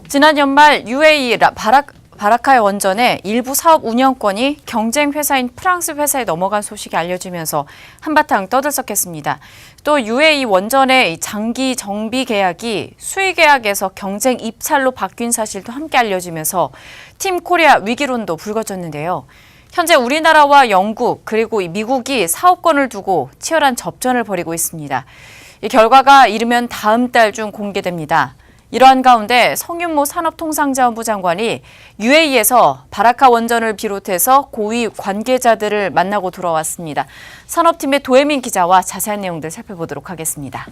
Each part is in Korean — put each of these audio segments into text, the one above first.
지난 연말 UAE 바라카의 원전의 일부 사업 운영권이 경쟁 회사인 프랑스 회사에 넘어간 소식이 알려지면서 한바탕 떠들썩했습니다. 또 UAE 원전의 장기 정비 계약이 수의 계약에서 경쟁 입찰로 바뀐 사실도 함께 알려지면서 팀 코리아 위기론도 불거졌는데요. 현재 우리나라와 영국 그리고 미국이 사업권을 두고 치열한 접전을 벌이고 있습니다. 이 결과가 이르면 다음 달 중 공개됩니다. 이러한 가운데 성윤모 산업통상자원부 장관이 UAE에서 바라카 원전을 비롯해서 고위 관계자들을 만나고 돌아왔습니다. 산업팀의 도혜민 기자와 자세한 내용들 살펴보도록 하겠습니다.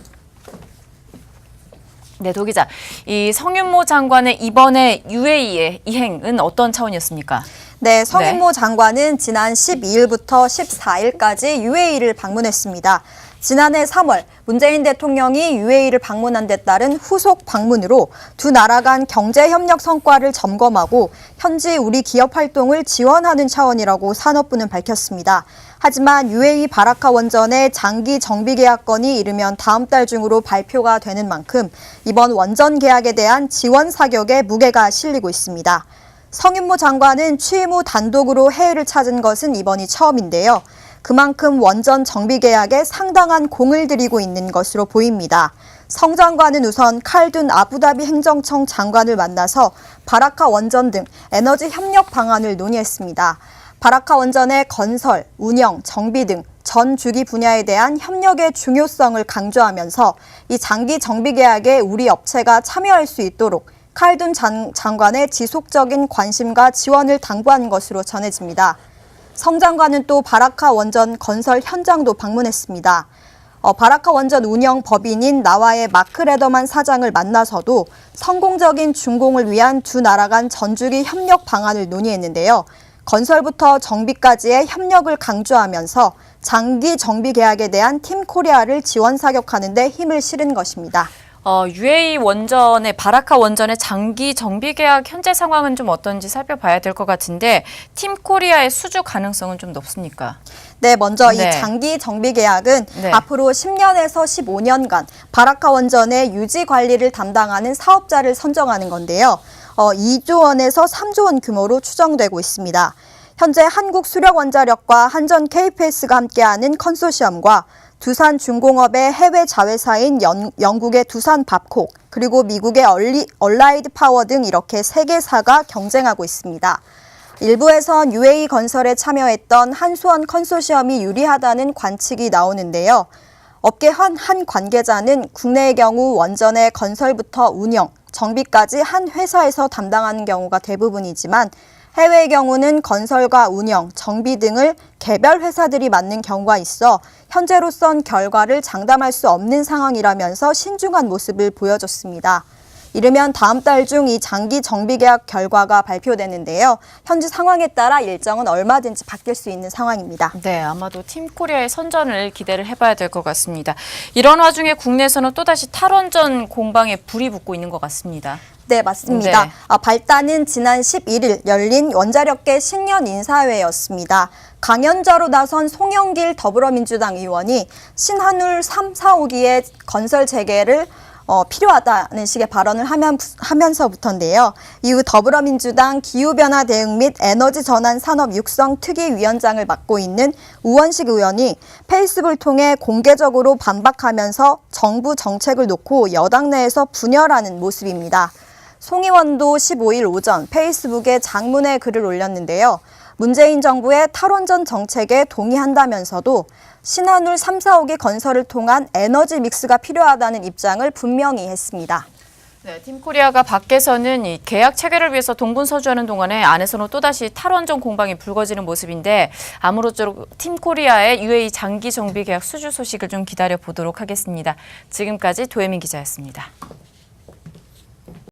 네, 도 기자. 이 성윤모 장관의 이번에 UAE의 이행은 어떤 차원이었습니까? 네, 성윤모 장관은 지난 12일부터 14일까지 UAE를 방문했습니다. 지난해 3월 문재인 대통령이 UAE를 방문한 데 따른 후속 방문으로 두 나라 간 경제협력 성과를 점검하고 현지 우리 기업 활동을 지원하는 차원이라고 산업부는 밝혔습니다. 하지만 UAE 바라카 원전의 장기 정비 계약건이 이르면 다음 달 중으로 발표가 되는 만큼 이번 원전 계약에 대한 지원 사격에 무게가 실리고 있습니다. 성윤모 장관은 취임 후 단독으로 해외를 찾은 것은 이번이 처음인데요. 그만큼 원전 정비 계약에 상당한 공을 들이고 있는 것으로 보입니다. 성 장관은 우선 칼둔 아부다비 행정청 장관을 만나서 바라카 원전 등 에너지 협력 방안을 논의했습니다. 바라카 원전의 건설, 운영, 정비 등 전 주기 분야에 대한 협력의 중요성을 강조하면서 이 장기 정비 계약에 우리 업체가 참여할 수 있도록 칼둔 장관의 지속적인 관심과 지원을 당부한 것으로 전해집니다. 성 장관은 또 바라카 원전 건설 현장도 방문했습니다. 바라카 원전 운영 법인인 나와의 마크 레더만 사장을 만나서도 성공적인 준공을 위한 두 나라 간 전주기 협력 방안을 논의했는데요. 건설부터 정비까지의 협력을 강조하면서 장기 정비 계약에 대한 팀 코리아를 지원 사격하는 데 힘을 실은 것입니다. UAE 원전의 바라카 원전의 장기 정비 계약 현재 상황은 좀 어떤지 살펴봐야 될 것 같은데 팀 코리아의 수주 가능성은 좀 높습니까? 네, 먼저 이 장기 정비 계약은 앞으로 10년에서 15년간 바라카 원전의 유지 관리를 담당하는 사업자를 선정하는 건데요. 2조 원에서 3조 원 규모로 추정되고 있습니다. 현재 한국수력원자력과 한전 KPS가 함께하는 컨소시엄과 두산중공업의 해외 자회사인 영국의 두산밥콕, 그리고 미국의 얼라이드 파워 등 이렇게 3개사가 경쟁하고 있습니다. 일부에선 UAE 건설에 참여했던 한수원 컨소시엄이 유리하다는 관측이 나오는데요. 업계 한 관계자는 국내의 경우 원전의 건설부터 운영, 정비까지 한 회사에서 담당하는 경우가 대부분이지만 해외의 경우는 건설과 운영, 정비 등을 개별 회사들이 맡는 경우가 있어 현재로선 결과를 장담할 수 없는 상황이라면서 신중한 모습을 보여줬습니다. 이르면 다음 달 중 이 장기 정비 계약 결과가 발표되는데요. 현지 상황에 따라 일정은 얼마든지 바뀔 수 있는 상황입니다. 네, 아마도 팀 코리아의 선전을 기대를 해봐야 될 것 같습니다. 이런 와중에 국내에서는 또다시 탈원전 공방에 불이 붙고 있는 것 같습니다. 네, 맞습니다. 발단은 지난 11일 열린 원자력계 신년 인사회였습니다. 강연자로 나선 송영길 더불어민주당 의원이 신한울 3, 4호기의 건설 재개를 필요하다는 식의 발언을 하면서부터인데요. 이후 더불어민주당 기후변화 대응 및 에너지 전환 산업 육성 특위위원장을 맡고 있는 우원식 의원이 페이스북을 통해 공개적으로 반박하면서 정부 정책을 놓고 여당 내에서 분열하는 모습입니다. 송 의원도 15일 오전 페이스북에 장문의 글을 올렸는데요. 문재인 정부의 탈원전 정책에 동의한다면서도 신한울 3, 4호기 건설을 통한 에너지 믹스가 필요하다는 입장을 분명히 했습니다. 네, 팀 코리아가 밖에서는 이 계약 체결을 위해서 동분서주하는 동안에 안에서는 또다시 탈원전 공방이 불거지는 모습인데 아무쪼록 팀 코리아의 UAE 장기 정비 계약 수주 소식을 좀 기다려 보도록 하겠습니다. 지금까지 도혜민 기자였습니다.